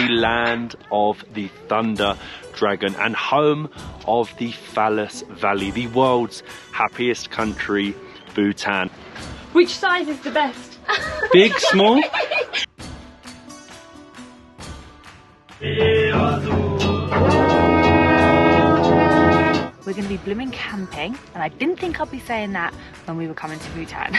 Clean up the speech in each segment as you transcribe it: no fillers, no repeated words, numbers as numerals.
the land of the thunder dragon and home of the Phallus Valley, the world's happiest country, Bhutan. Which size is the best? Big, small? We're going to be blooming camping, and I didn't think I'd be saying that when we were coming to Bhutan.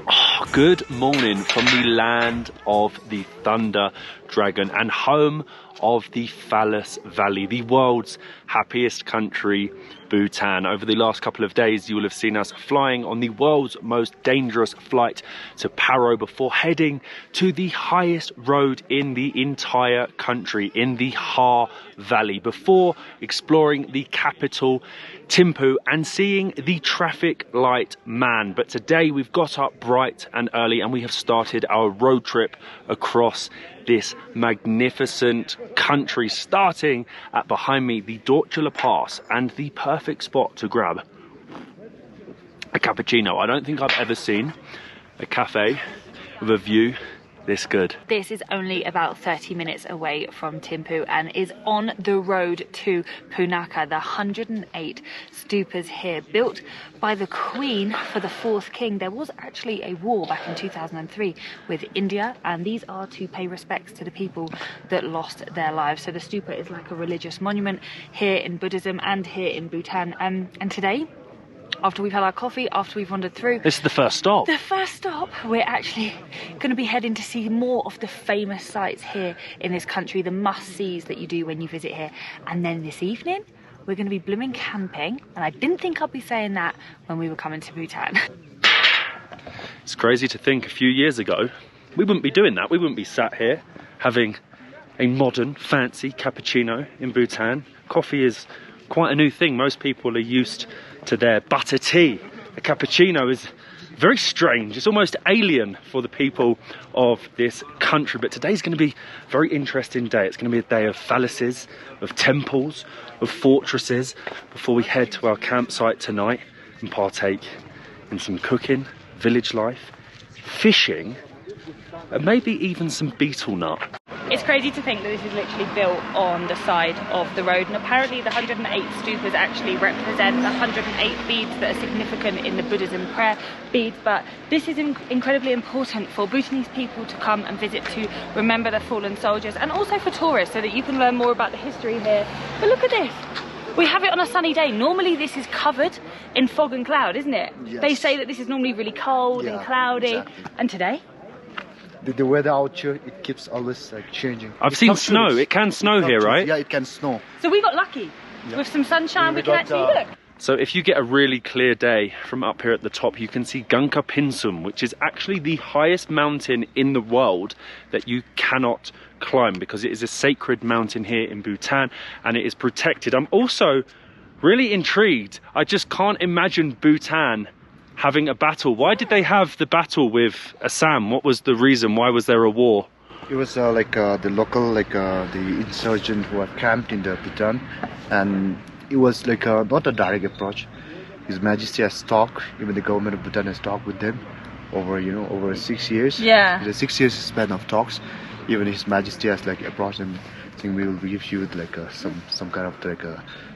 Oh, good morning from the land of the thunder dragon and home of the Phallus Valley, the world's happiest country, Bhutan. Over the last couple of days, you will have seen us flying on the world's most dangerous flight to Paro before heading to the highest road in the entire country, in the Har Valley, before exploring the capital, Thimphu, and seeing the traffic light man. But today we've got up bright and early and we have started our road trip across this magnificent country, starting at behind me the Dortula Pass and the perfect spot to grab a cappuccino. I don't think I've ever seen a cafe with a view this good. This is only about 30 minutes away from Thimphu and is on the road to Punakha, the 108 stupas here, built by the Queen for the 4th king. There was actually a war back in 2003 with India, and these are to pay respects to the people that lost their lives. So the stupa is like a religious monument here in Buddhism and here in Bhutan. And today, after we've had our coffee, after we've wandered through... This is the first stop. The first stop. We're actually going to be heading to see more of the famous sites here in this country, the must-sees that you do when you visit here. And then this evening, we're going to be blooming camping. And I didn't think I'd be saying that when we were coming to Bhutan. It's crazy to think a few years ago, we wouldn't be doing that. We wouldn't be sat here having a modern, fancy cappuccino in Bhutan. Coffee is quite a new thing. Most people are used to their butter tea. A cappuccino is very strange. It's almost alien for the people of this country. But today's going to be a very interesting day. It's going to be a day of phalluses, of temples, of fortresses, before we head to our campsite tonight and partake in some cooking, village life, fishing, and maybe even some betel nut. It's crazy to think that this is literally built on the side of the road, and apparently the 108 stupas actually represent the 108 beads that are significant in the Buddhism prayer beads. But this is incredibly important for Bhutanese people to come and visit, to remember their fallen soldiers, and also for tourists so that you can learn more about the history here. But look at this. We have it on a sunny day. Normally this is covered in fog and cloud, isn't it? Yes. They say that this is normally really cold and cloudy. Exactly. And today? The weather out here, it keeps always like changing. I've seen snow. It can snow here, right? Yeah, it can snow. So we got lucky. Yeah. With some sunshine, we can actually look. So if you get a really clear day from up here at the top, you can see Gunka Pinsum, which is actually the highest mountain in the world that you cannot climb, because it is a sacred mountain here in Bhutan and it is protected. I'm also really intrigued. I just can't imagine Bhutan having a battle. Why did they have the battle with Assam? What was the reason? Why was there a war? It was the local, the insurgent who had camped in the Bhutan, and it was like not a direct approach. His Majesty has talked, even the government of Bhutan has talked with them over 6 years. Yeah. The 6 years span of talks. Even His Majesty has approached them, saying we will give you some kind of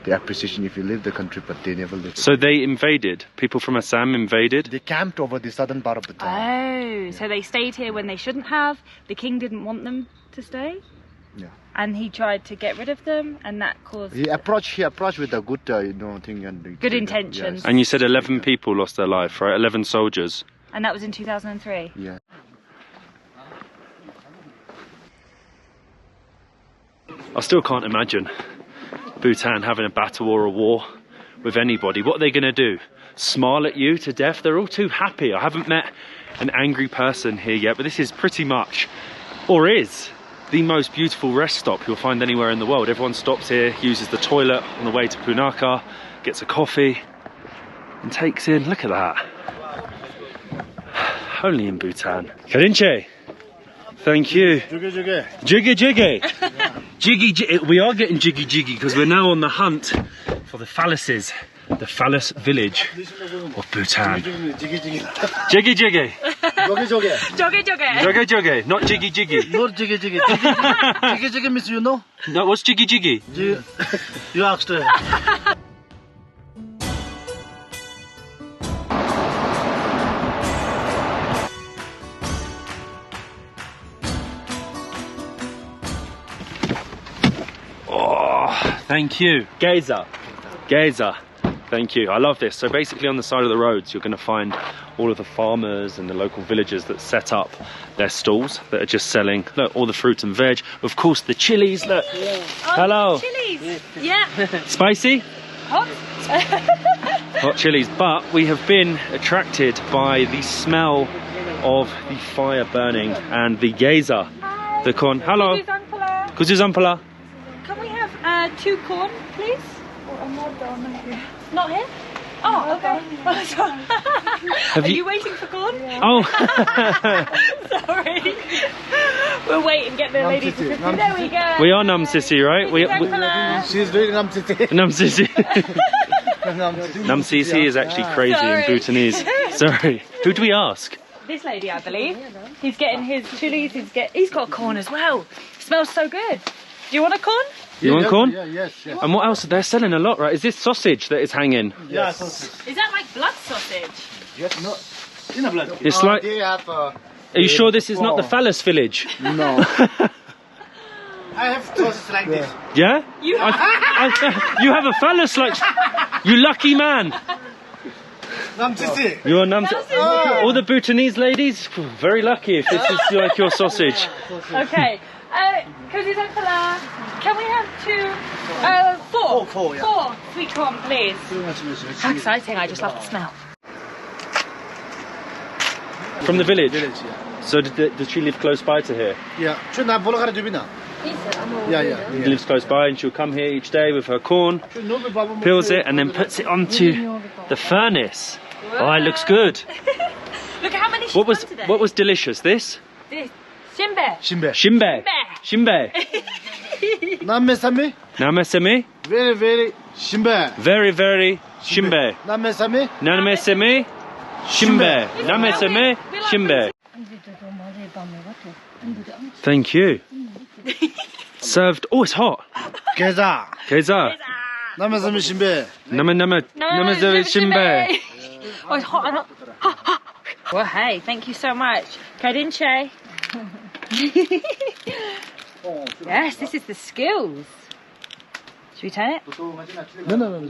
the appreciation if you leave the country, but they never lived. So they invaded. People from Assam invaded. They camped over the southern part of the town. Oh, yeah. So they stayed here when they shouldn't have. The king didn't want them to stay. Yeah. And he tried to get rid of them, and that caused... He approached with a good thing and good intentions. Yes. And you said 11 people lost their life, right? 11 soldiers. And that was in 2003. Yeah. I still can't imagine Bhutan having a battle or a war with anybody. What are they going to do? Smile at you to death? They're all too happy. I haven't met an angry person here yet, but this is pretty much, or is, the most beautiful rest stop you'll find anywhere in the world. Everyone stops here, uses the toilet on the way to Punakha, gets a coffee and takes in, look at that. Only in Bhutan. Karinche, thank you. Jiggy jiggy. Jiggy jiggy. Jiggy jiggy. We are getting jiggy jiggy because we're now on the hunt for the phalluses the Phallus village of Bhutan. Jiggy jiggy. Joggy joggy. Joggy joggy, not jiggy jiggy. Not jiggy jiggy. Jiggy jiggy means you know? No, what's jiggy jiggy? You asked her. Thank you. Gazer. Gazer. Thank you. I love this. So basically on the side of the roads you're going to find all of the farmers and the local villagers that set up their stalls that are just selling, look, all the fruit and veg. Of course the chilies, look. Oh, Hello. Chilies. Yeah. Spicy? Hot. Hot chilies. But we have been attracted by the smell of the fire burning and the gazer. The corn. Hello. Kuzuzampala. Can we have 2 corn, please? Not here? Oh, okay. Are you waiting for corn? Oh. Sorry. We'll wait and get the lady to cook. There we go. We are Nam Sisi, right? She's doing Nam Sisi. Nam Sisi. Nam Sisi is actually crazy in Bhutanese. Sorry. Who do we ask? This lady, I believe. He's getting his chilies. He's got corn as well. Smells so good. Do you want a corn? You want corn? Yeah, yes. And what else? They're selling a lot, right? Is this sausage that is hanging? Yeah, sausage. Is that like blood sausage? Yes, no. In a blood. It's like. They have, Are you sure this is not the Phallus village? No. I have sausage like this. Yeah? You have a Phallus like. You lucky man. Nam Sisi. You're Nam Sisi. All the Bhutanese ladies, very lucky if this is like your sausage. Okay. Can we have 2, 4? Four, yeah. 4 sweet corn, please. How exciting! I just love the smell. From the village? Yeah. So does she live close by to here? Yeah. She lives close by and she'll come here each day with her corn, peels it and then puts it onto the furnace. Oh, it looks good. Look at how many she's What done today. was delicious? This? This. Shimbe. Shimbe. Shimbe. Namesami. Namesemi. Very, very shimbe. Very, very shimbe. Namesami. Namesemi. Shimbe. Namesemi. Shimbe. Thank you. Served. Oh, it's hot. Geza. Keza. Namesami shimbe. Namesemi shimbe. Oh, it's hot. Well, hey, thank you so much. Kadinche. Yes, this is the skills. Should we turn it? No.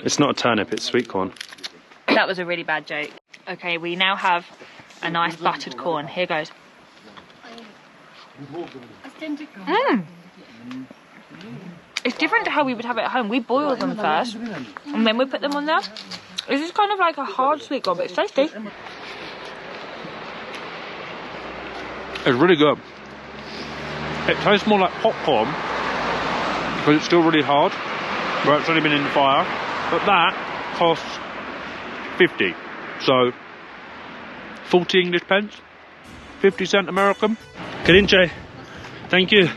It's not a turnip, it's sweet corn. That was a really bad joke. Okay, we now have a nice buttered corn. Here goes. It's different to how we would have it at home. We boil them first, and then we put them on there. This is kind of like a hard sweet corn, but it's tasty. It's really good. It tastes more like popcorn because it's still really hard, where it's only been in the fire. But that costs 50, so 40 English pence, 50 cent American. Kadinche, thank you.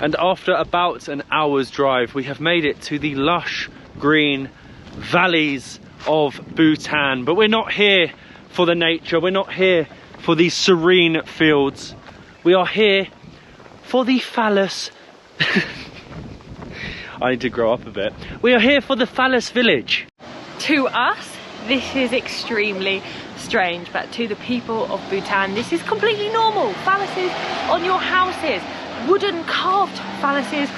And after about an hour's drive, we have made it to the lush green valleys of Bhutan. But we're not here for the nature, we're not here for these serene fields. We are here for the Phallus. I need to grow up a bit. We are here for the Phallus village. To us, this is extremely strange, but to the people of Bhutan, this is completely normal. Phalluses on your houses. Wooden carved phalluses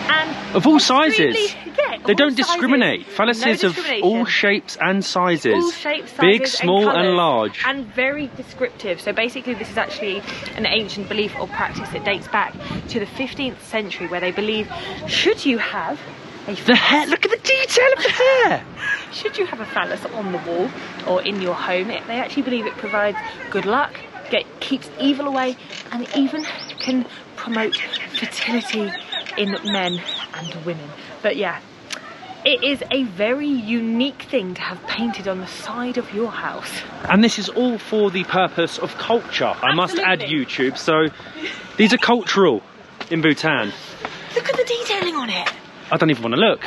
and of all sizes. They don't sizes. discriminate. Phalluses of all shapes and sizes. All shapes, sizes, big, small and and large. And very descriptive. So basically this is actually an ancient belief or practice that dates back to the 15th century, where they believe should you have a the hair, look at the detail of the hair. Should you have a phallus on the wall or in your home, they actually believe it provides good luck, keeps evil away, and even can promote fertility in men and women. But yeah, it is a very unique thing to have painted on the side of your house. And this is all for the purpose of culture. Absolutely. I must add, YouTube, so these are cultural in Bhutan. Look at the detailing on it. I don't even want to look.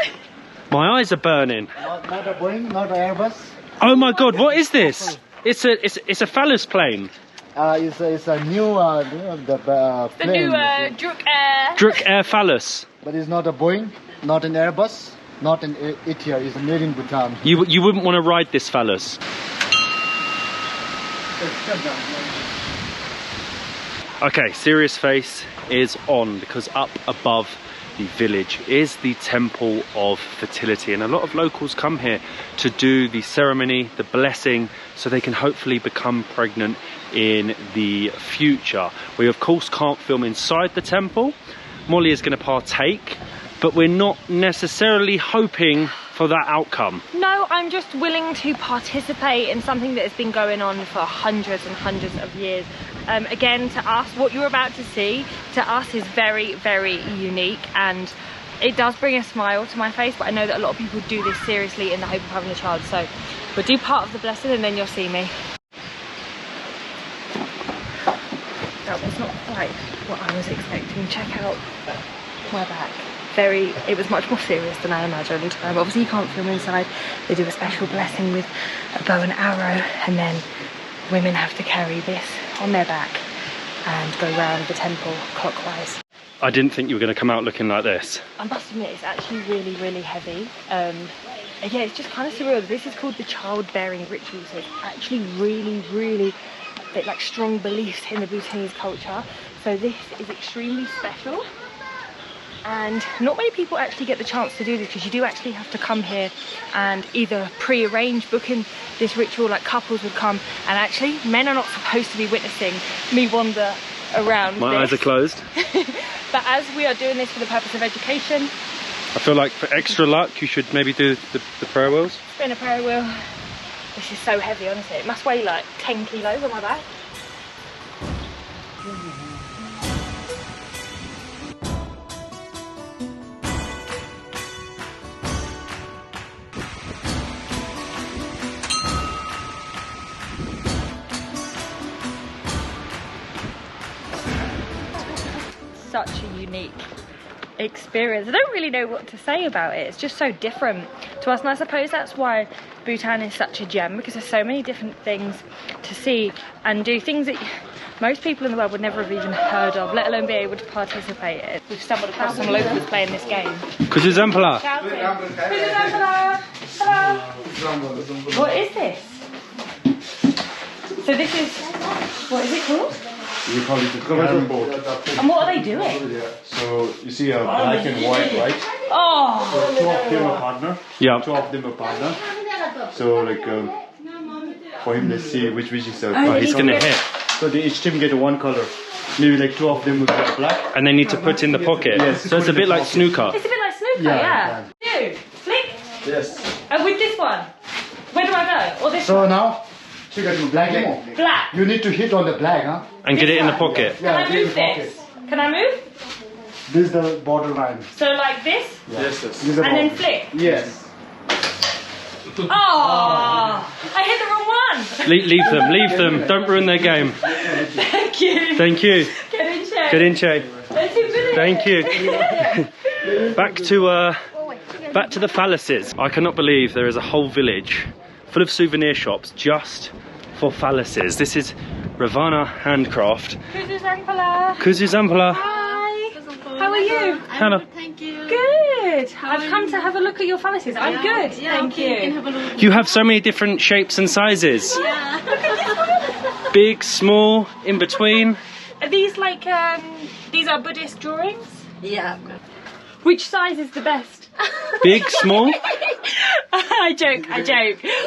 My eyes are burning. Not a Boeing, not an Airbus. Oh my God, what is this? It's a Phallus plane. It's a new plane. The new Druk Air. Druk Air Phallus. But it's not a Boeing, not an Airbus, not an Etihad. It's made in Bhutan. You wouldn't want to ride this Phallus. Okay, serious face is on, because up above the village is the temple of fertility, and a lot of locals come here to do the ceremony, the blessing, so they can hopefully become pregnant in the future. We of course can't film inside the temple. Molly is going to partake, but we're not necessarily hoping for that outcome. No, I'm just willing to participate in something that has been going on for hundreds and hundreds of years. Again, to us, what you're about to see, to us is very, very unique, and it does bring a smile to my face, but I know that a lot of people do this seriously in the hope of having a child. So we'll do part of the blessing and then you'll see me. That was not quite what I was expecting. Check out my back. It was much more serious than I imagined. Obviously you can't film inside. They do a special blessing with a bow and arrow, and then women have to carry this on their back and go round the temple clockwise. I didn't think you were going to come out looking like this. I must admit, it's actually really, really heavy. Yeah, it's just kind of surreal. This is called the childbearing ritual, so it's actually really, really like strong beliefs in the Bhutanese culture. So this is extremely special. And not many people actually get the chance to do this, because you do actually have to come here and either pre-arrange booking this ritual, like couples would come, and actually men are not supposed to be witnessing me wander around. My eyes are closed. But as we are doing this for the purpose of education, I feel like for extra luck you should maybe do the prayer wheels. spin a prayer wheel. This is so heavy, honestly. It must weigh like 10 kilos on my back. Such a unique experience. I don't really know what to say about it. It's just so different to us, and I suppose that's why Bhutan is such a gem, because there's so many different things to see and do, things that most people in the world would never have even heard of, let alone be able to participate in. We've stumbled across some locals playing this game. Kuzuzampala. Kuzuzampala. Hello. What is this? So this is, what is it called? We call it the carom board. And what are they doing? So you see a black and white, right? Oh! So two of them are partner. Yeah. Two of them are partner. So like for him, let's see which is He's gonna hit. So they each team get one color. Maybe like two of them will get black. And they need to put in the pocket. Yes. So it's a bit like snooker. It's a bit like snooker, yeah. You, flick. Yes. And with this one, where do I go? Or this one? So now, you got to black. Black. You need to hit on the black, huh? And get it in the pocket. Can I move this? Can I move? This is the border line. So like this? Yes. This is the And then border. flick? Yes. Oh! I hit the wrong one! Leave them. Don't ruin their game. Thank you. Thank you. Get in, Che. Good in, Che. They're too good at Thank it. you. Back to the phalluses. I cannot believe there is a whole village full of souvenir shops just for phalluses. This is Ravana Handcraft. Kuzuzampala. Kuzuzampala. Hi. How are you? Hello. Thank you. Good. I've come to have a look at your phalluses. I'm good. Thank You can you. have a look. You have so many different shapes and sizes. Big, small, in between. Are these like, these are Buddhist drawings? Yeah. Which size is the best? Big, small. I joke.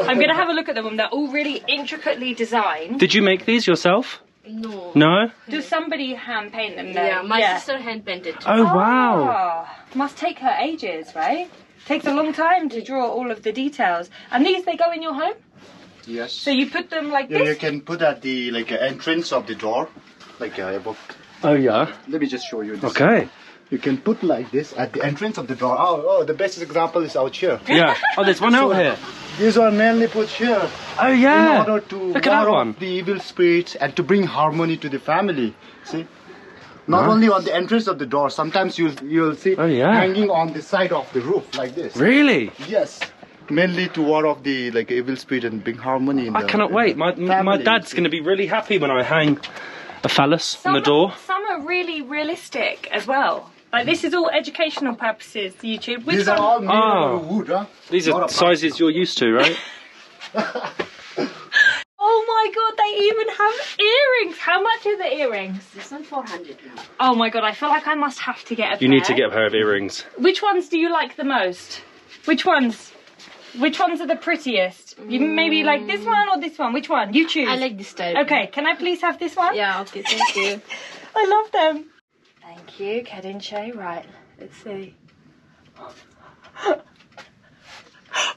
I'm going to have a look at them. They're all really intricately designed. Did you make these yourself? No. No? Does somebody hand paint them then? Yeah, my sister hand painted. Oh, wow. Must take her ages, right? Takes a long time to draw all of the details. And these, they go in your home? Yes. So you put them like You this? can put at the entrance of the door, like above. Oh, yeah. Let me just show you this. Okay. You can put like this at the entrance of the door. Oh, the best example is out here. Yeah. Oh, there's one out here. These are mainly put here. Oh yeah. In order to Look at that ward one. off the evil spirits and to bring harmony to the family. See? Not only on the entrance of the door. Sometimes you'll see hanging on the side of the roof like this. Really? Yes. Mainly to ward off the evil spirit and bring harmony in I cannot wait. My dad's going to be really happy when I hang a phallus on the door. Some are really realistic as well. Like this is all educational purposes, YouTube. Which These are all made out of wood, huh? These are sizes you're used to, right? Oh my god, they even have earrings! How much are the earrings? This one 400. Oh my god, I feel like I must have to get a pair. You need to get a pair of earrings. Which ones do you like the most? Which ones? Which ones are the prettiest? You maybe like this one or this one? Which one? You choose. I like this type. Okay, can I please have this one? Yeah, okay, thank you. I love them. Thank you, Kedinche. Right, let's see.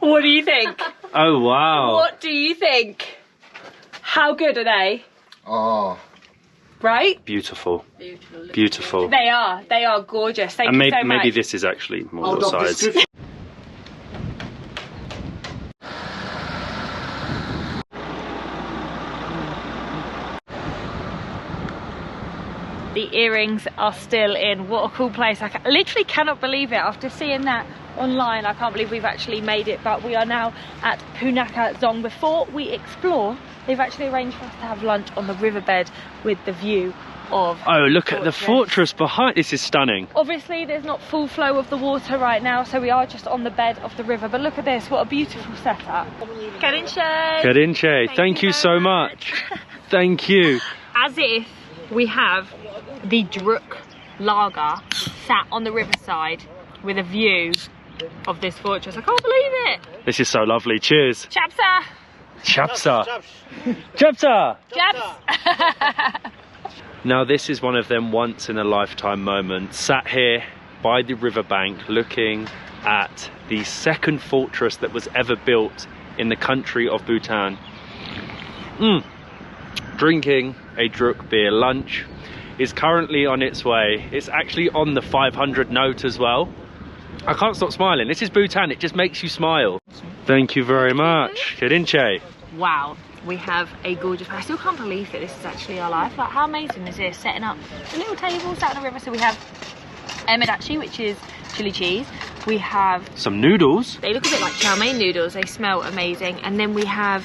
What do you think? Oh wow. What do you think? How good are they? Oh. Right? Beautiful. Beautiful. They are gorgeous. Thank you so much. Maybe this is actually more your size. The earrings are still in. What a cool place. I literally cannot believe it. After seeing that online, I can't believe we've actually made it. But we are now at Punakha Dzong. Before we explore, they've actually arranged for us to have lunch on the riverbed with the view of Oh, look at the fortress behind. This is stunning. Obviously, there's not full flow of the water right now, so we are just on the bed of the river. But look at this. What a beautiful setup. Kedinche. Kedinche, thank you so much. Thank you. As if we have the Druk lager sat on the riverside with a view of this fortress. I can't believe it. This is so lovely. Cheers. Chapsa. Chapsa. Chapsa. Chaps. Now this is one of them once in a lifetime moments. Sat here by the riverbank looking at the second fortress that was ever built in the country of Bhutan. Drinking a Druk beer. Lunch is currently on its way. It's actually on the 500 note as well. I can't stop smiling. This is Bhutan. It just makes you smile. Thank you very much. Kedinche. Wow, we have a gorgeous, I still can't believe that this is actually our life. Like, how amazing is this? Setting up a little table, sat on the river. So we have emadachi, which is chili cheese. We have some noodles. They look a bit like chow mein noodles. They smell amazing. And then we have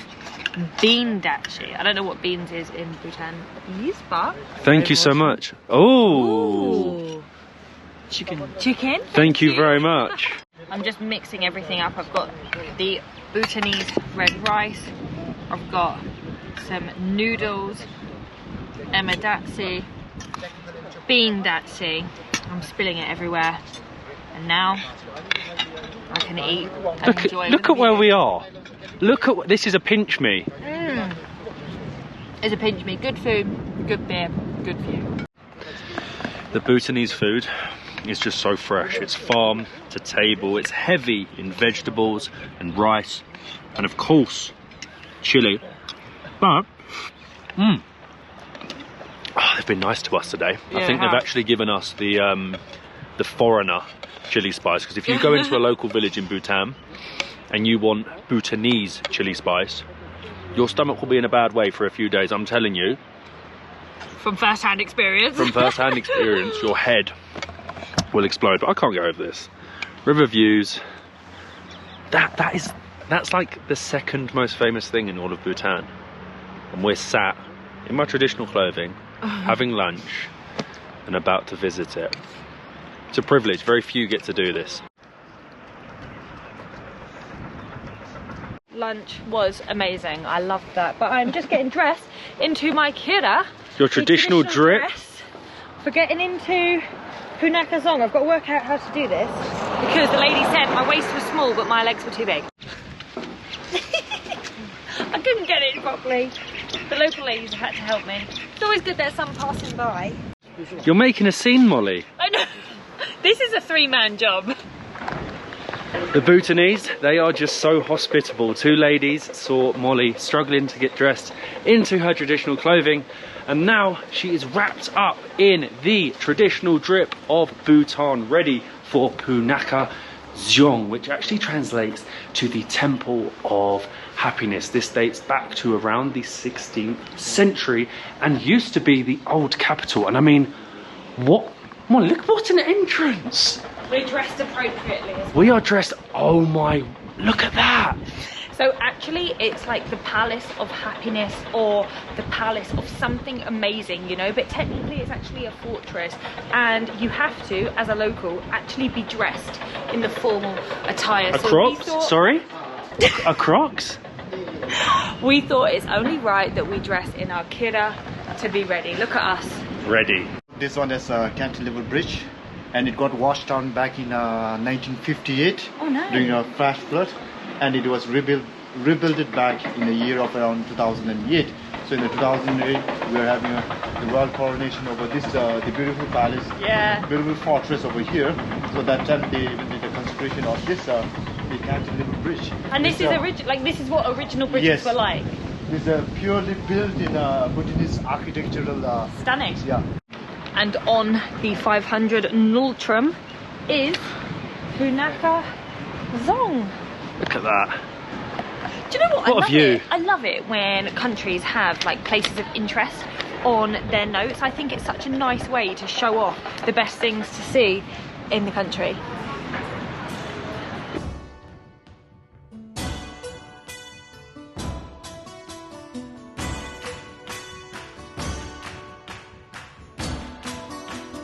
bean dachi. I don't know what beans is in Bhutanese, but thank you so much. Oh, chicken. Thank you very much. I'm just mixing everything up. I've got the Bhutanese red rice. I've got some noodles, emadachi, bean dachi. I'm spilling it everywhere, and now I can eat and enjoy. Look at where we are. Look at this is a pinch me. It's a pinch me. Good food, good beer, good view. The Bhutanese food is just so fresh. It's farm to table. It's heavy in vegetables and rice, and of course, chili. But they've been nice to us today. Yeah, I think they've actually given us the foreigner chili spice. Because if you go into a local village in Bhutan and you want Bhutanese chili spice, your stomach will be in a bad way for a few days, I'm telling you. From first-hand experience. From first-hand experience, your head will explode. But I can't get over this. River views. That's like the second most famous thing in all of Bhutan. And we're sat in my traditional clothing, having lunch, and about to visit it. It's a privilege. Very few get to do this. Lunch was amazing. I loved that. But I'm just getting dressed into my kira. Your traditional drip. Dress for getting into Punakha Dzong. I've got to work out how to do this because the lady said my waist was small but my legs were too big. I couldn't get it properly. The local ladies had to help me. It's always good there's some passing by. You're making a scene, Molly. I know. This is a three-man job. The Bhutanese, they are just so hospitable. Two ladies saw Molly struggling to get dressed into her traditional clothing, and now she is wrapped up in the traditional drip of Bhutan, ready for Punakha Dzong, which actually translates to the Temple of Happiness. This dates back to around the 16th century and used to be the old capital. And I mean, what? Molly, look, what an entrance! We're dressed appropriately. We are dressed, oh my, look at that! So actually it's like the Palace of Happiness or the Palace of something amazing, you know, but technically it's actually a fortress, and you have to, as a local, actually be dressed in the formal attire. A Crocs? Sorry? A Crocs? We thought it's only right that we dress in our kira to be ready. Look at us. Ready. This one is a cantilever bridge, and it got washed down back in 1958 during a flash flood, and it was rebuilt it back in the year of around 2008. So in the 2008 we are having the royal coronation over this the beautiful palace, beautiful fortress over here. So that time they did the construction of this the cantilever bridge. And this is this is what original bridges were like. This is purely built in Bhutanese architectural. Stunning. Yeah. And on the 500 Nultram is Punakha Dzong. Look at that. Do you know what? What a view. I love it when countries have like places of interest on their notes. I think it's such a nice way to show off the best things to see in the country.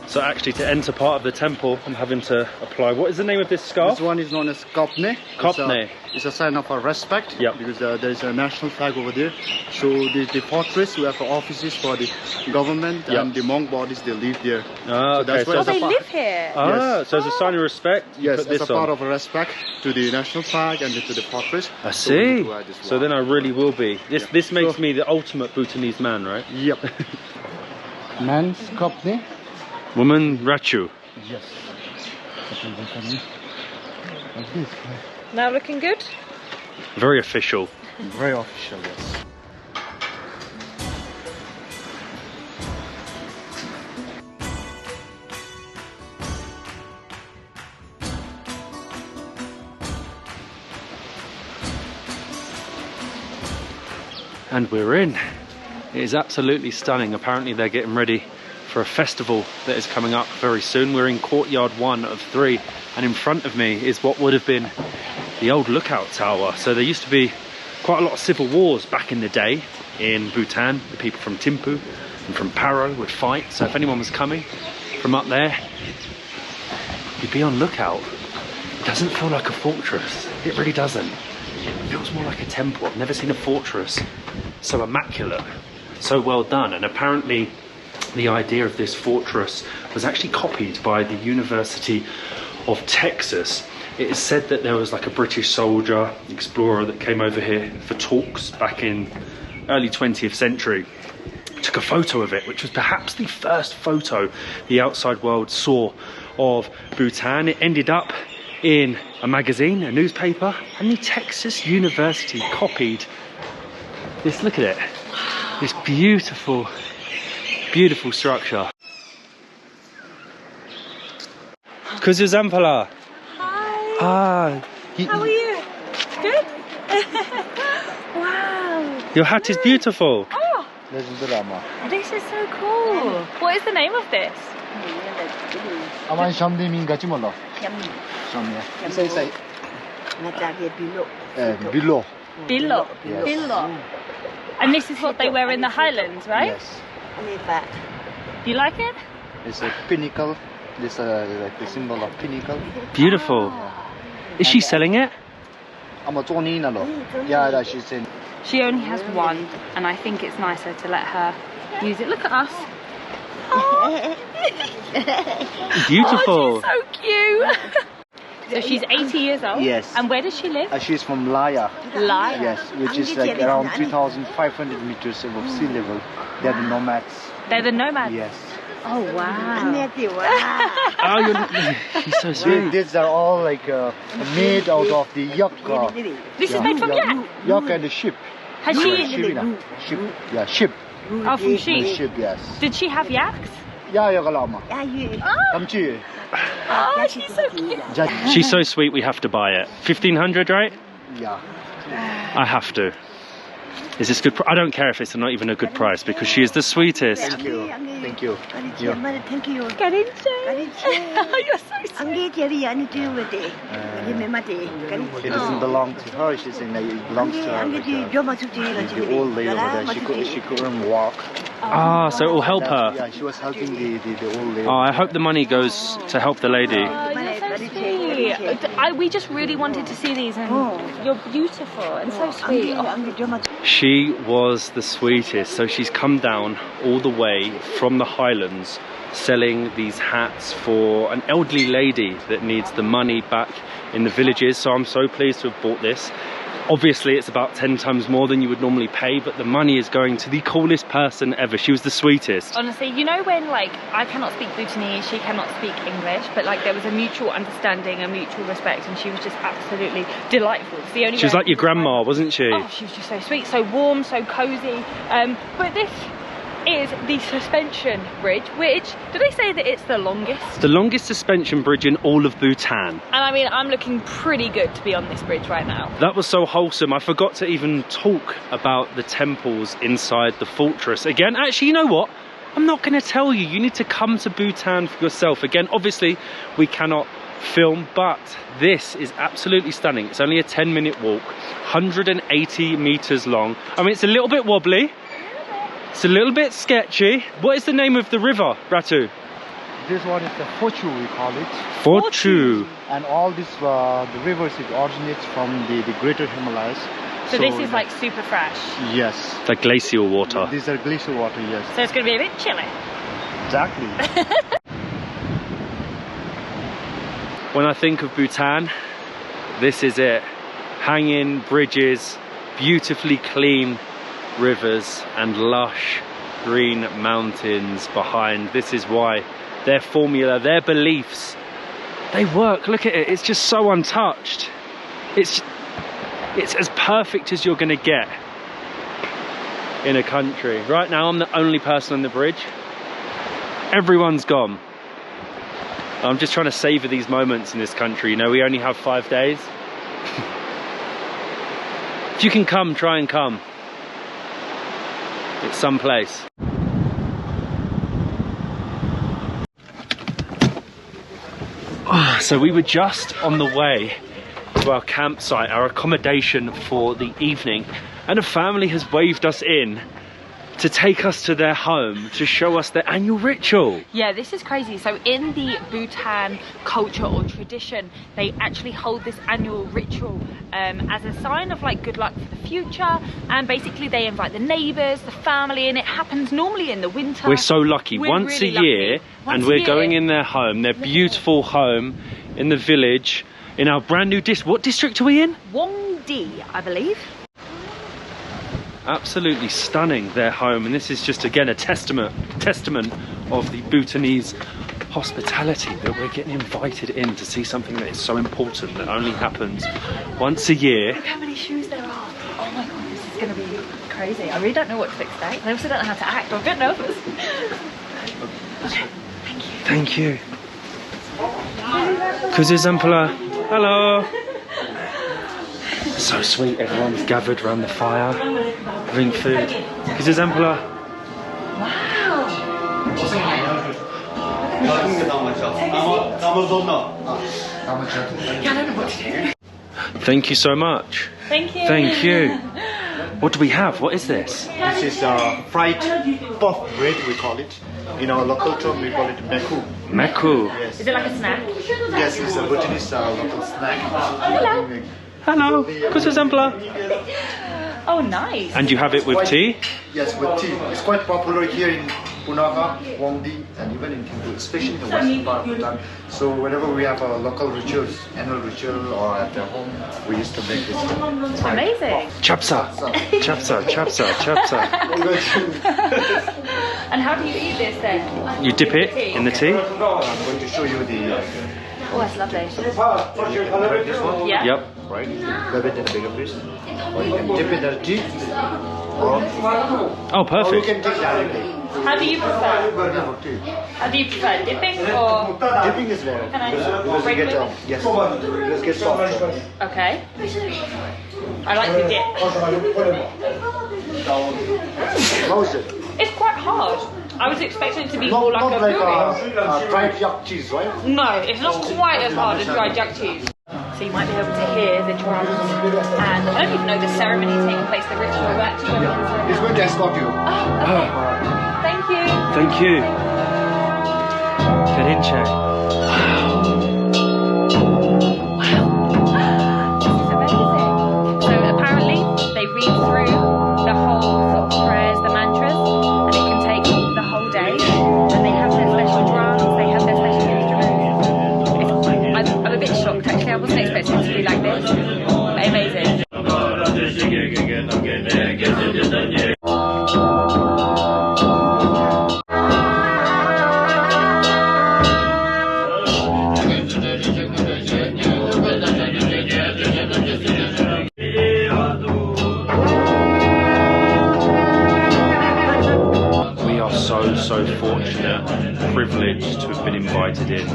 So actually to enter part of the temple, I'm having to apply, what is the name of this scarf? This one is known as kopne. Kopne. It's a sign of our respect. Yep. Because there is a national flag over there. So the fortress, we have offices for the government, and the monk bodies, they live there. Ah, so that's they live here. Ah, so as a sign of respect, you yes, put this as a on. part of a respect to the national flag and to the fortress. I see. So then I really will be. This makes So, me the ultimate Bhutanese man, right? Yep. Man's kopne. Woman Rachu. Yes. Like this. Now looking good? Very official. Very official, yes. And we're in. It is absolutely stunning. Apparently they're getting ready for a festival that is coming up very soon. We're in courtyard 1 of 3, and in front of me is what would have been the old lookout tower. So there used to be quite a lot of civil wars back in the day in Bhutan. The people from Thimphu and from Paro would fight. So if anyone was coming from up there, you'd be on lookout. It doesn't feel like a fortress. It really doesn't. It feels more like a temple. I've never seen a fortress so immaculate, so well done. And apparently the idea of this fortress was actually copied by the University of Texas. It is said that there was like a British soldier, explorer that came over here for talks back in early 20th century. Took a photo of it, which was perhaps the first photo the outside world saw of Bhutan. It ended up in a magazine, a newspaper, and the Texas University copied this. Look at it. This beautiful structure. Kuzu Zampala. Hi. Ah. How are you? Good? Wow. Your hat is beautiful. Oh, this is so cool. What is the name of this? Below. Billo. Yes. Billo. And this is what they wear in the Highlands, right? Yes. You like it? It's a pinnacle. This like the symbol of pinnacle. Beautiful. Is she selling it? Yeah, she's in. She only has one, and I think it's nicer to let her use it. Look at us. Beautiful. Oh, she's so cute. So she's 80 years old? Yes. And where does she live? She's from Laya. Laya? Yes, which is like around 3,500 meters above sea level. They're the nomads. They're the nomads? Yes. Oh wow. Oh, she's so sweet. These are all like made out of the yak. This is made from yak. Yak and the sheep. Has she? Sheep. Yeah, sheep. Oh, from sheep. Sheep, yes. Did she have yaks? Yeah, yeah, lama. Oh, oh, she's so cute. She's so sweet, we have to buy it. 1,500, right? Yeah. I have to. Is this good? I don't care if it's not even a good price because she is the sweetest. Thank you. Thank you. Thank you. Garinche. Oh, you're so sweet. It doesn't belong to her. She's in it belongs to her. The old lady over there. She couldn't walk. Ah, so it will help her. Yeah, she was helping the old lady. Oh, I hope the money goes to help the lady. Oh, you're so sweet. We just really wanted to see these, and you're beautiful and so sweet. Oh. She was the sweetest. So she's come down all the way from the Highlands selling these hats for an elderly lady that needs the money back in the villages. So I'm so pleased to have bought this. Obviously it's about 10 times more than you would normally pay, but the money is going to the coolest person ever. She was the sweetest. Honestly, you know when like I cannot speak Bhutanese, she cannot speak English, but like there was a mutual understanding, a mutual respect, and she was just absolutely delightful. It's the only She was like your grandma, wasn't she? Oh, she was just so sweet, so warm, so cozy. But this is the suspension bridge, which, did they say that it's the longest? The longest suspension bridge in all of Bhutan. And I mean, I'm looking pretty good to be on this bridge right now. That was so wholesome. I forgot to even talk about the temples inside the fortress. Again, actually, you know what? I'm not going to tell you. You need to come to Bhutan for yourself. Again, obviously, we cannot film, but this is absolutely stunning. It's only a 10-minute walk, 180 meters long. I mean, it's a little bit wobbly. It's a little bit sketchy. What is the name of the river, Ratu? This one is the Phochu, we call it. Phochu. And all this, the rivers, it originates from the greater Himalayas. So this is like super fresh. Yes. Like glacial water. These are glacial water, yes. So it's going to be a bit chilly. Exactly. When I think of Bhutan, this is it. Hanging bridges, beautifully clean rivers and lush green mountains behind. This is why their formula, their beliefs, they work. Look at it, it's just so untouched. It's as perfect as you're gonna get in a country. Right now I'm the only person on the bridge. Everyone's gone. I'm just trying to savor these moments in this country. You know, we only have 5 days. If you can come, try and come. It's someplace. So we were just on the way to our campsite, our accommodation for the evening, and a family has waved us in to take us to their home to show us their annual ritual. Yeah, this is crazy. So in the Bhutan culture or tradition, they actually hold this annual ritual as a sign of like good luck for the future, and basically they invite the neighbours, the family, and it happens normally in the winter. We're so lucky. We're once really a year, lucky. and we're going in their home, their beautiful home in the village, in our brand new district. What district are we in? Wongdi, I believe. Absolutely stunning, their home, and this is just again a testament of the Bhutanese hospitality, that we're getting invited in to see something that is so important, that only happens once a year. Look how many shoes there are. Oh my god, this is going to be crazy. I really don't know what to expect. I also don't know how to act. I'm a bit nervous. Okay, thank you. Thank you. Kuzuzampala. Hello. So sweet, everyone's gathered around the fire, having food. Kuzuzampala. Thank you so much. Thank you. Thank you. What do we have? What is this? This is fried puff bread, we call it. In our local term, we call it meku. Meku. Yes. Is it like a snack? Yes, it's a Bhutanese local snack. Hello. Hello. Kuzuzampala. Oh, nice. And you have it with tea? Yes, with tea. It's quite popular here in Punakha, Wongdi, and even in Thimphu, especially in the western part of Bhutan. So whenever we have local rituals, annual ritual, or at the home, we used to make this. Amazing. Chapsa. Chapsa, chapsa, chapsa. And how do you eat this then? You dip it in the tea. I'm going to show you the Oh, that's lovely. this one. Yeah. Yep. Right? Rub it in a bigger piece. Or you can dip it in the tea. Or Oh, you perfect. can take directly. How do you prefer? For tea. How do you prefer dipping or? Dipping is better. Can I Because you break get it? yes. Because it gets softer. Okay. I like the dip. How is it? It's quite hard. I was expecting it to be Not, more like not a like puree. dried yak cheese, right? No, it's not quite as hard as dried jack cheese. So you might be able to hear the drums, and I don't even know the ceremony taking place, the ritual. We're actually going to He's going to escort you. Thank you. Thank you. Carinche. This is amazing. So apparently they read through the whole sort of prayers, the mantras, and it can take the whole day. And they have their special drums, they have their special instruments. I'm a bit shocked actually. I wasn't expecting it to be like this. Amazing. So fortunate, privileged to have been invited in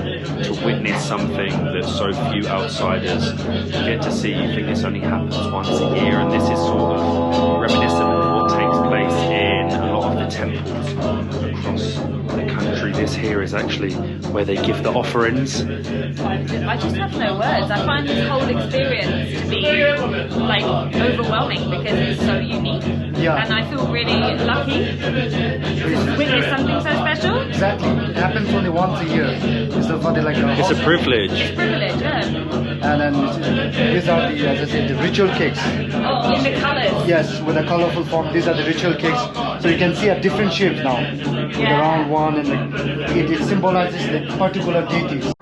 to witness something that so few outsiders get to see. You think this only happens once a year, and this is sort of reminiscent of what takes place in a lot of the temples across the country. This here is actually where they give the offerings. I just have no words. I find this whole experience to be like overwhelming because it's so unique. Yeah. And I feel really lucky to witness something so special. Exactly. It happens only once a year. It's a, for the, like, It's a privilege. It's privilege, yeah. And then these are the, as I said, the ritual cakes. Oh, in the colours. Yes, with a colorful form. These are the ritual cakes. So you can see a different shapes now. With the Yeah. round one, and it symbolizes the particular deities.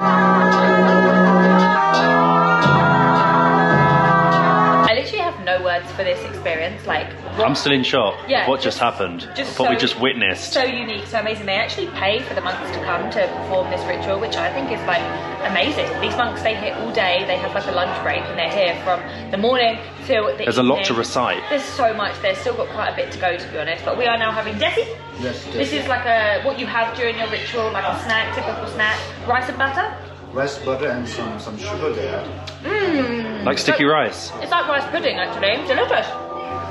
I literally have no words for this experience. Like, I'm still in shock Yeah, of what just happened, just what we so- just witnessed. so unique, so amazing. They actually pay for the monks to come to perform this ritual, which I think is like amazing. These monks stay here all day. They have like a lunch break, and they're here from the morning till the There's a lot to evening. recite. There's so much. There's still got quite a bit to go, to be honest. But we are now having desi. Yes, This is like a what you have during your ritual, like a snack, typical snack. Rice and butter. Rice, butter, and some sugar there. Like sticky rice. It's like rice pudding, actually. Delicious.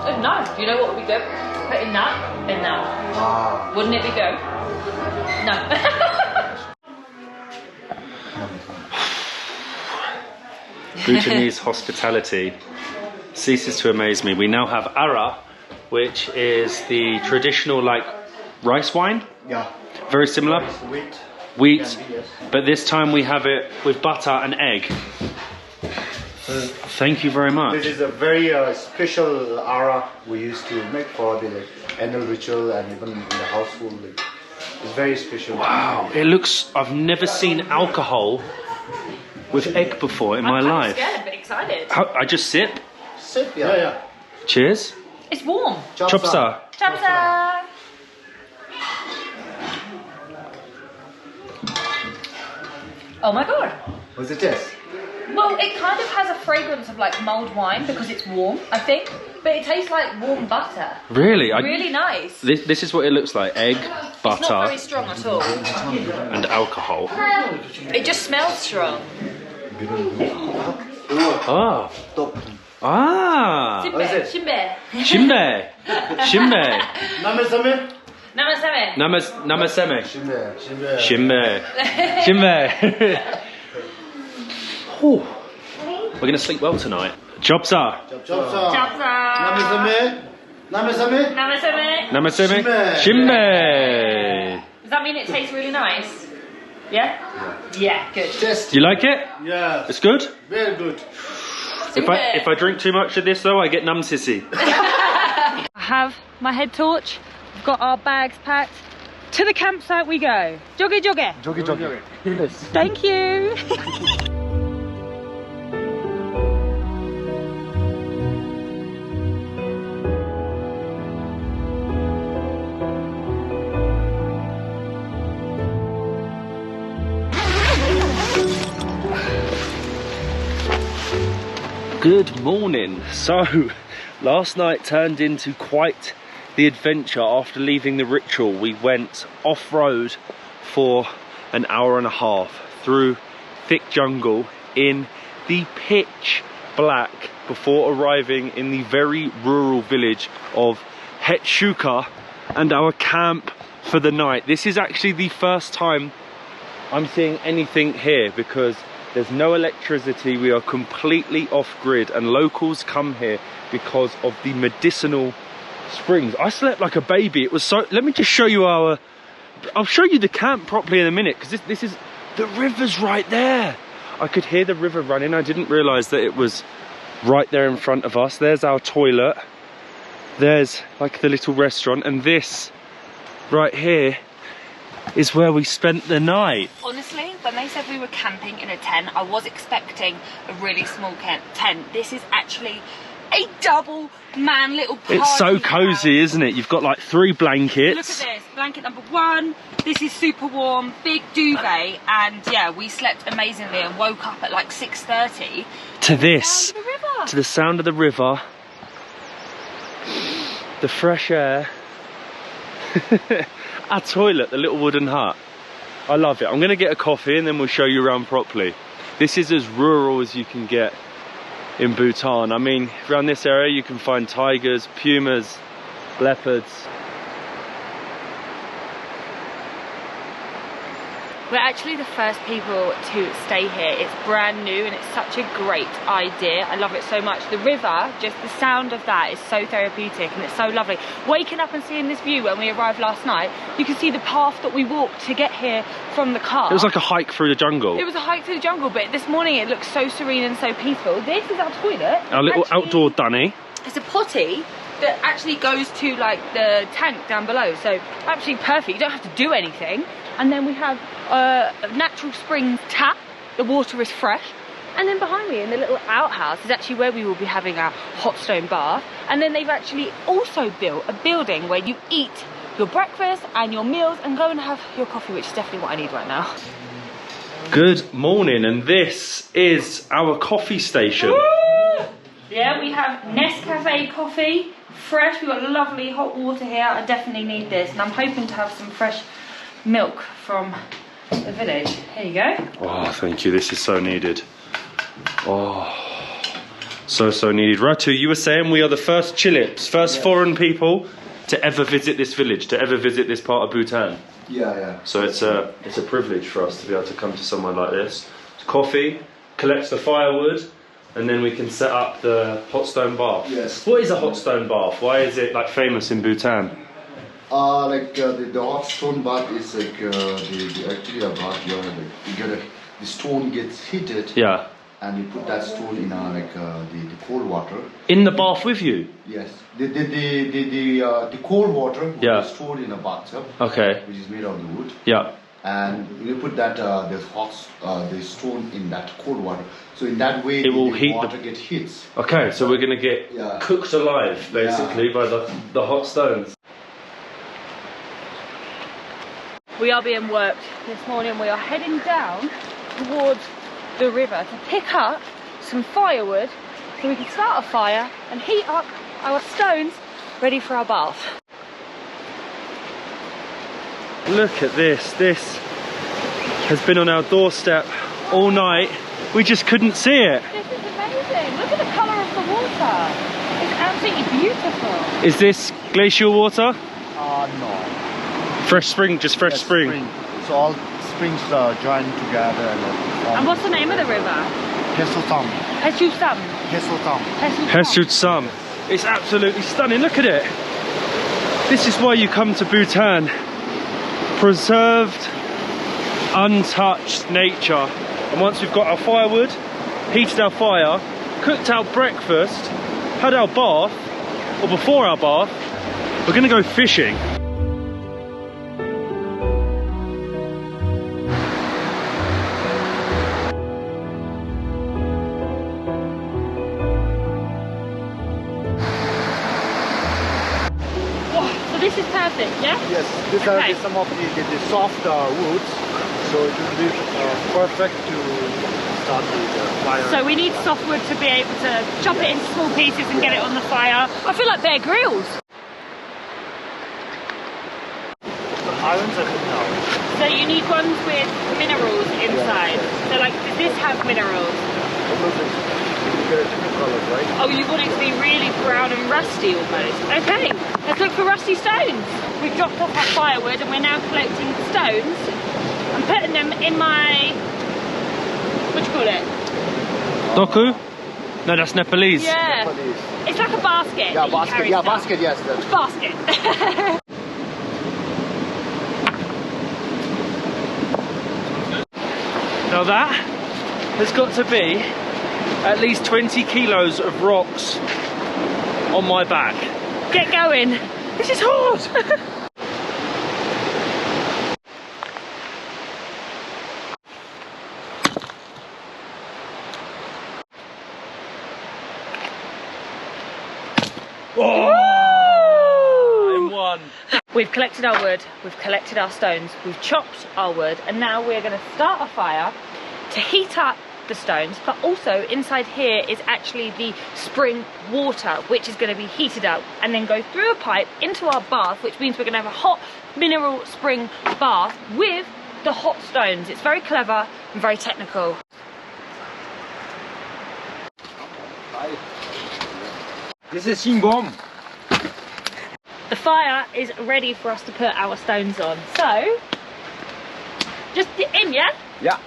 It's nice. You know what would be good? Put in that. Ah. Wouldn't it be good? No. Bhutanese hospitality ceases to amaze me. We now have ara, which is the traditional like rice wine. Yeah. Very similar. Wheat. Wheat, Can be, yes. but this time we have it with butter and egg. Thank you very much. This is a very special ara we used to make for the annual ritual and even in the household. It's very special. Wow, it looks, I've never seen alcohol with egg before in my I'm kind of life. scared but excited. I just sip. Sip, yeah. Cheers. It's warm. Chopsa. Chapsa. Oh my god. What's the taste? Well, it kind of has a fragrance of like mulled wine because it's warm, I think. But it tastes like warm butter. Really? Really nice. This is what it looks like. Egg, It's not butter, very strong at all. and alcohol. It just smells strong. Oh. Ah. Shimbe. Shimbe. Shimbe. Shimbe. Namesame? Namasame. Namaseme. Shimbe. Shimbe. Shimbe. Whew. We're going to sleep well tonight. Chopsa. Chopsa. Chapsa. Namesame? Namesame? Namasame. Namaseme. Shimbe. Shimbe. Does that mean it tastes really nice? Yeah? Yeah, good. Tasty. You like it? Yeah. It's good? Very good. If I drink too much of this though, I get numb sissy. I have my head torch. We've got our bags packed. To the campsite we go. Joggy joggy. Jogi. Yes. Thank you. Good morning. So, last night turned into quite the adventure. After leaving the ritual, we went off-road for an hour and a half through thick jungle in the pitch black before arriving in the very rural village of Hetshuka and our camp for the night. This is actually the first time I'm seeing anything here because there's no electricity. We are completely off-grid, and locals come here because of the medicinal springs. I slept like a baby. It was so... Let me just show you our... I'll show you the camp properly in a minute, because this is... The river's right there. I could hear the river running. I didn't realise that it was right there in front of us. There's our toilet. There's like the little restaurant, and this right here is where we spent the night. Honestly, when they said we were camping in a tent, I was expecting a really small tent. This is actually a double man little party. It's so cozy, isn't it? You've got like 3 blankets. Look at this, blanket number 1. This is super warm, big duvet, and yeah, we slept amazingly and woke up at like 6:30. To this, Down the river. to the sound of the river, the fresh air. Our toilet, the little wooden hut. I love it. I'm gonna get a coffee and then we'll show you around properly. This is as rural as you can get in Bhutan. I mean, around this area you can find tigers, pumas, leopards. We're actually the first people to stay here. It's brand new and it's such a great idea. I love it so much. The river, just the sound of that is so therapeutic and it's so lovely. Waking up and seeing this view when we arrived last night, you can see the path that we walked to get here from the car. It was like a hike through the jungle. It was a hike through the jungle, but this morning it looks so serene and so peaceful. This is our toilet. Our little outdoor dunny. It's a potty that actually goes to like the tank down below, so absolutely perfect. You don't have to do anything. And then we have a natural spring tap. The water is fresh. And then behind me in the little outhouse is actually where we will be having our hot stone bath. And then they've actually also built a building where you eat your breakfast and your meals and go and have your coffee, which is definitely what I need right now. Good morning, and this is our coffee station. Woo! Yeah, we have Nescafe coffee, fresh. We've got lovely hot water here. I definitely need this, and I'm hoping to have some fresh milk from the village. Here you go. Oh, thank you. This is so needed. Oh, so needed. Ratu, you were saying we are the first Chilips, first foreign people to ever visit this village, to ever visit this part of Bhutan. Yeah. So it's a privilege for us to be able to come to somewhere like this. Coffee, collects the firewood, and then we can set up the hot stone bath. Yes. What is a hot stone bath? Why is it like famous in Bhutan? The hot stone bath is like the actually a bath where like you get the stone gets heated. Yeah. And you put that stone in the cold water. In the bath with you? Yes. The cold water Yeah. is stored in a bathtub. Okay. Which is made of the wood. Yeah. And you put that the stone in that cold water. So in that way it will the heat water gets hits. Okay, so we're gonna get cooked alive basically by the hot stones. We are being worked this morning. We are heading down towards the river to pick up some firewood so we can start a fire and heat up our stones ready for our bath. Look at this. This has been on our doorstep all night. We just couldn't see it. This is amazing. Look at the colour of the water. It's absolutely beautiful. Is this glacial water? No. Fresh spring, just fresh spring. So all springs joined together. And what's the name of the river? Hesutam. Hetshutam. Hesutam. Hetshutam. It's absolutely stunning. Look at it. This is why you come to Bhutan. Preserved, untouched nature. And once we've got our firewood, heated our fire, cooked our breakfast, had our bath, or before our bath, we're gonna go fishing. This is perfect, yeah? Yes, these are some of the soft woods, so it will be perfect to So we need softwood to be able to chop it into small pieces and get it on the fire. I feel like Bear Grylls. So you need ones with minerals inside. So like, does this have minerals? Oh, you want it to be really brown and rusty almost. Okay, let's look for rusty stones. We've dropped off our firewood and we're now collecting stones and putting them in my, what do you call it? Doku? No, that's Nepalese. Yeah. Nepalese. It's like a basket. Yeah, that you basket. carry Yeah, stuff. basket. Yes. That's Basket. Now that has got to be at least 20 kilos of rocks on my back. Get going. This is hard. Oh, in one. We've collected our wood, we've collected our stones, we've chopped our wood, and now we're going to start a fire to heat up the stones, but also inside here is actually the spring water, which is going to be heated up and then go through a pipe into our bath, which means we're going to have a hot mineral spring bath with the hot stones. It's very clever and very technical. This is Shingbom. The fire is ready for us to put our stones on. So, just in, yeah? Yeah.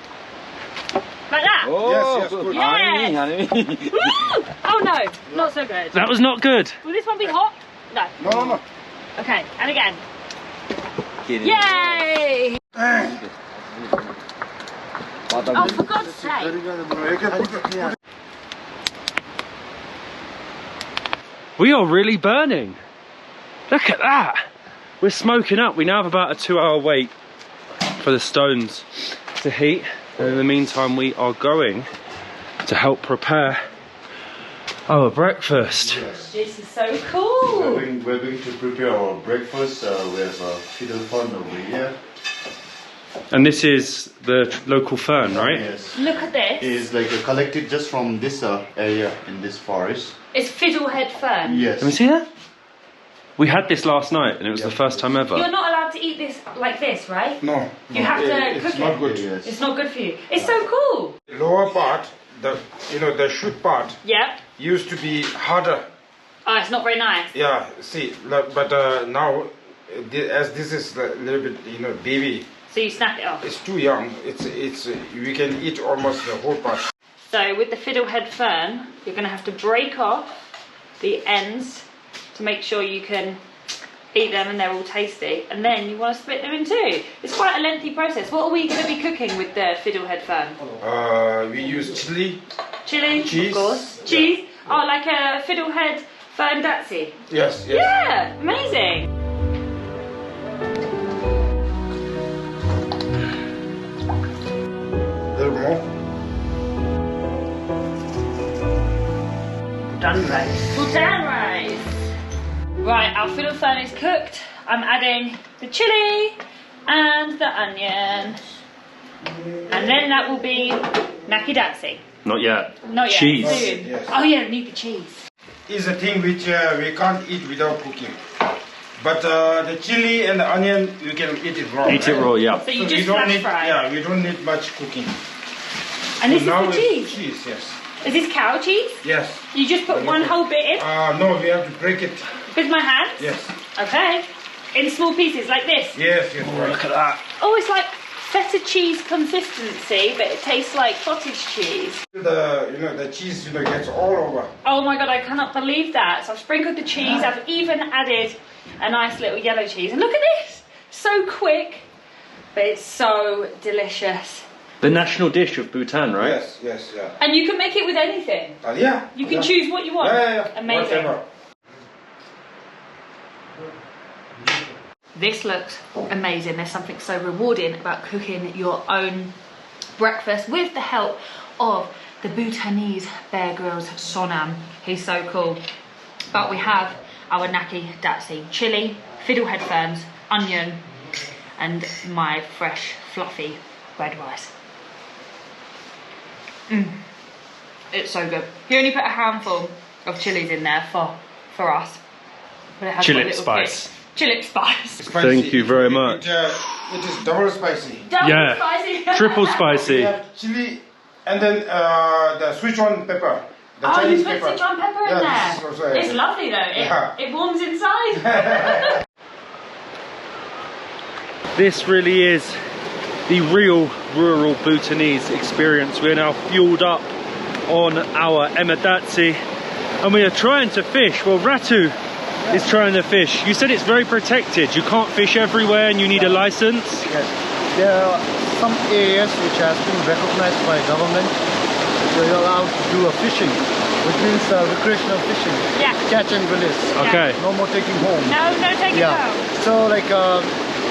Like that? Oh, Yes, good. Yes. Yes. Woo! Oh no, not so good. That was not good. Will this one be hot? No. No. Okay, and again. Yay! Oh, for God's sake. We are really burning. Look at that. We're smoking up. We now have about a 2-hour wait for the stones to heat. And in the meantime, we are going to help prepare our breakfast. This is so cool. We're going to prepare our breakfast. We have a fiddle fern over here. And this is the local fern, right? Yes. Look at this. It's like collected just from this area in this forest. It's fiddlehead fern. Yes. Let me see that. We had this last night and it was the first time ever. You're not allowed to eat this like this, right? No. You have to It's cook not it. good. Yes. It's not good for you. It's so cool. Lower part, the shoot part Yeah. used to be harder. Oh, it's not very nice. Yeah. See, but now, as this is a little bit, baby, So you snap it off. it's too young. It's we can eat almost the whole part. So with the fiddlehead fern, you're going to have to break off the ends to make sure you can eat them and they're all tasty. And then you want to split them in two. It's quite a lengthy process. What are we going to be cooking with the fiddlehead fern? We use chili. Chili, Cheese. of course. Cheese. Oh, like a fiddlehead fern datsi. Yes. Yeah, amazing. A little more. Bhutan rice. Bhutan rice. Right, our fiddle fern is cooked. I'm adding the chili and the onion. And then that will be naki datsi. Not yet. Not yet. Cheese. Soon. Yes. Oh yeah, need the cheese. Is a thing which we can't eat without cooking. But the chili and the onion, you can eat it raw. Eat it raw, yeah. So you So just we don't flash need, fry. yeah, we don't need much cooking. And this Now is the it's cheese. cheese, yes. Is this cow cheese? Yes. You just put one whole bit in No, we have to break it. with my hands? Yes. Okay. In small pieces like this? Yes, yes. right. Look at that. Oh, it's like feta cheese consistency, but it tastes like cottage cheese. The cheese gets all over. Oh my god, I cannot believe that. So I've sprinkled the cheese, I've even added a nice little yellow cheese. And look at this! So quick, but it's so delicious. The national dish of Bhutan, right? Yes, yeah. And you can make it with anything. Yeah. You can yeah. choose what you want. Yeah. Amazing. Whatever. This looks amazing. There's something so rewarding about cooking your own breakfast with the help of the Bhutanese Bear Grylls Sonam. He's so cool. But we have our naki datsi, chili, fiddlehead ferns, onion, and my fresh fluffy red rice. It's so good. He only put a handful of chilies in there for us. But it has got a Chili little spice. kick. Chili spice. Spicy. Thank you very much. It is double spicy. Double Yeah. spicy. Triple We spicy. have chili and then the Sichuan pepper. The Oh, Chinese you put pepper. Sichuan pepper in Yeah, there. this is also It's lovely though. Yeah. It warms inside. This really is the real rural Bhutanese experience. We're now fueled up on our Emadatsi and we are trying to fish. Well, Ratu is trying to fish. You said it's very protected. You can't fish everywhere and you need a license. Yes. There are some areas which has been recognized by government where you're allowed to do a fishing, which means recreational fishing. Yeah. Catch and release. Okay. No more taking home. No take it out. So like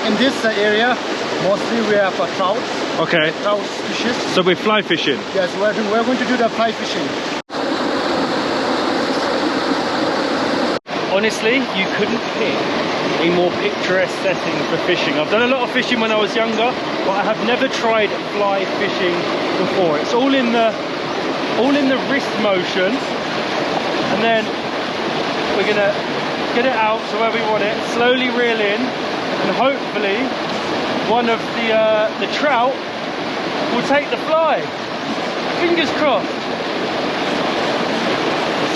in this area, mostly we have trout Okay. species. So we're fly fishing. Yes, we're going to do the fly fishing. Honestly, you couldn't pick a more picturesque setting for fishing. I've done a lot of fishing when I was younger, but I have never tried fly fishing before. It's all in the wrist motion, and then we're gonna get it out to where we want it, slowly reel in, and hopefully one of the trout will take the fly. Fingers crossed.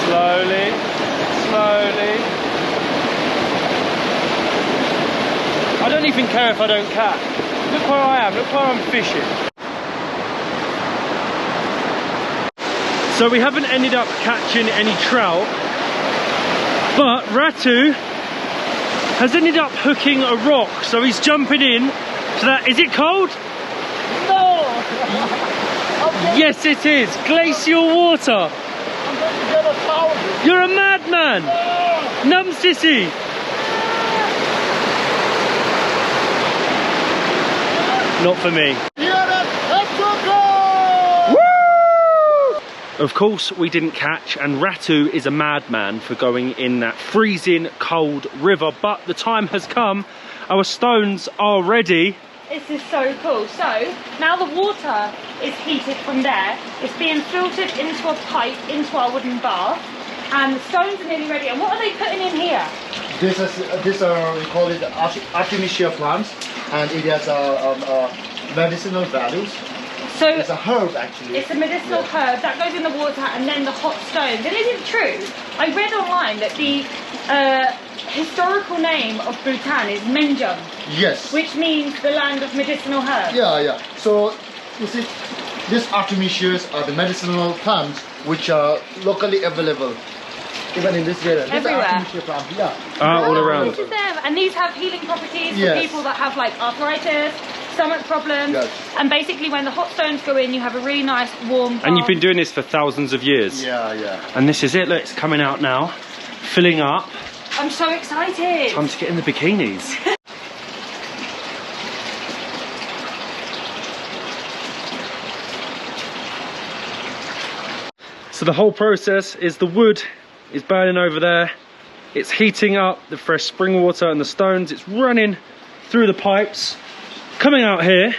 Slowly. I don't even care if I don't catch. Look where I am, look where I'm fishing. So we haven't ended up catching any trout, but Ratu has ended up hooking a rock. So he's jumping in to that. Is it cold? No! Yes, it is. Glacial water. I'm going to get a towel. You're a madman. Num sissy. Not for me. Of course we didn't catch, and Ratu is a madman for going in that freezing cold river, but the time has come. Our stones are ready. This is so cool. So now the water is heated from there. It's being filtered into a pipe into our wooden bath, and the stones are nearly ready. And what are they putting in here? This we call it Artemisia plants, and it has medicinal values. So It's a herb actually. it's a medicinal herb that goes in the water, and then the hot stones. And is it true? I read online that the historical name of Bhutan is Menjung, Yes. which means the land of medicinal herbs. Yeah. So you see, these Artemisias are the medicinal plants which are locally available, even in this area. These are Everywhere. Artemisia plants. Yeah. All around. This is them. And these have healing properties Yes. for people that have like arthritis, stomach problems. Yes. And basically when the hot stones go in, you have a really nice warm bath. And you've been doing this for thousands of years. Yeah. And this is it. Look, it's coming out now, filling up. I'm so excited. Time to get in the bikinis. So the whole process is the wood is burning over there. It's heating up the fresh spring water and the stones. It's running through the pipes, coming out here.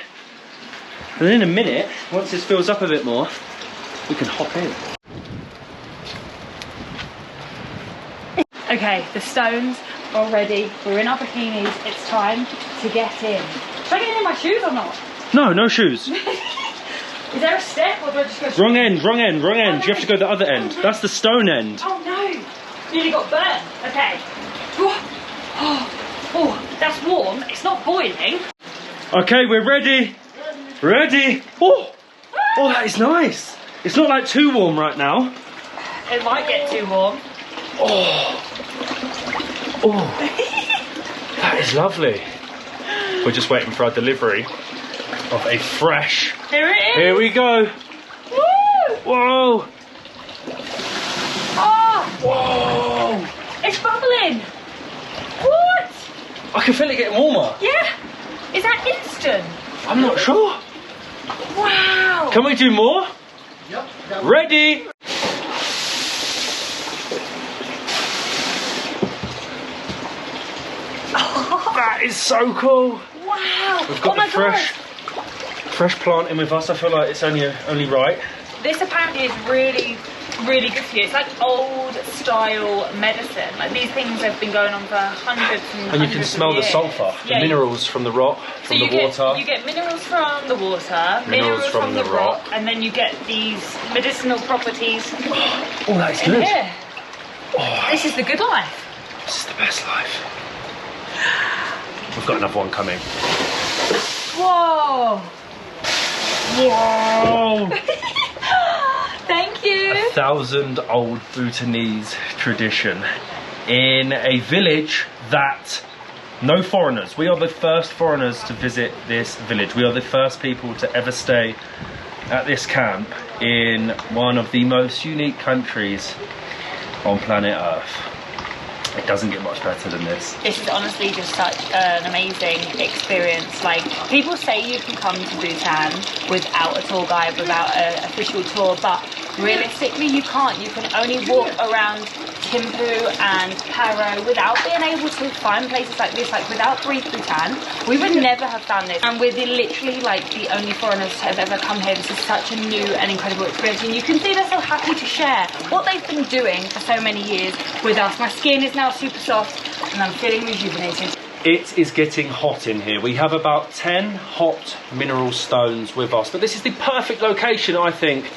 And then in a minute, once this fills up a bit more, we can hop in. Okay, the stones are ready. We're in our bikinis. It's time to get in. Should I get in my shoes or not? No, no shoes. Is there a step or do I just go straight? Wrong end, wrong end, wrong end. You have to go the other end. That's the stone end. Oh no! Nearly got burned. Okay. Oh, that's warm. It's not boiling. Okay, we're ready. Ready. Oh, that is nice. It's not like too warm right now. It might get too warm. Oh, that is lovely. We're just waiting for our delivery of a fresh. Here it is. Here we go. Woo! Whoa. Oh, Whoa. it's bubbling. What? I can feel it getting warmer. Yeah. Is that instant? I'm not sure. Wow. Can we do more? Yep. Ready. That is so cool. Wow. We've got oh my the fresh plant in with us. I feel like it's only right. This apparently is really, really good for you. It's like old style medicine. Like these things have been going on for hundreds and And you can smell the sulphur, the minerals from the rock, from the water. You get minerals from the water, minerals from the rock, and then you get these medicinal properties. Oh, that is good. Here. Oh, This is the good life. this is the best life. We've got another one coming. Whoa! Whoa! Thank you. 1,000-old Bhutanese tradition in a village that no foreigners. We are the first foreigners to visit this village. We are the first people to ever stay at this camp in one of the most unique countries on planet Earth. It doesn't get much better than this. This is honestly just such an amazing experience. Like, people say you can come to Bhutan without a tour guide, without an official tour, but realistically you can't. You can only walk around Thimphu and Paro without being able to find places like this, like without Brief Bhutan. We would never have done this. And we're literally like the only foreigners to have ever come here. This is such a new and incredible experience. And you can see they're so happy to share what they've been doing for so many years with us. My skin is now super soft and I'm feeling rejuvenated. It is getting hot in here. We have about 10 hot mineral stones with us, but this is the perfect location, I think,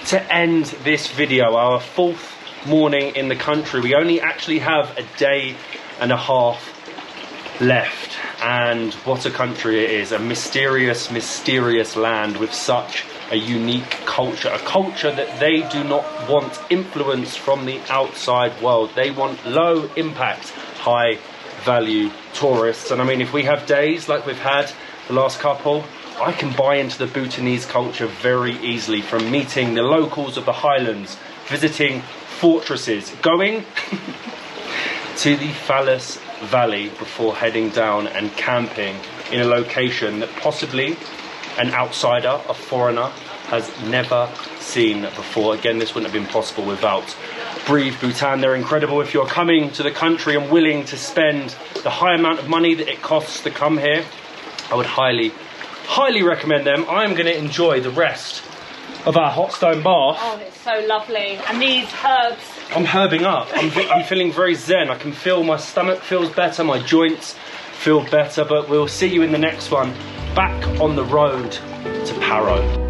to end this video, our 4th morning in the country. We only actually have a day and a half left, and what a country it is. A mysterious, mysterious land with such a unique culture, a culture that they do not want influence from the outside world. They want low impact, high value tourists. And I mean, if we have days like we've had the last couple, I can buy into the Bhutanese culture very easily, from meeting the locals of the highlands, visiting fortresses, going to the Phallus Valley before heading down and camping in a location that possibly an outsider, a foreigner, has never seen before. Again, this wouldn't have been possible without Breathe Bhutan. They're incredible. If you're coming to the country and willing to spend the high amount of money that it costs to come here, I would highly recommend them. I'm going to enjoy the rest of our hot stone bath. Oh, it's so lovely. And these herbs. I'm herbing up. I'm feeling very zen. I can feel my stomach feels better, my joints feel better, but we'll see you in the next one, back on the road to Paro.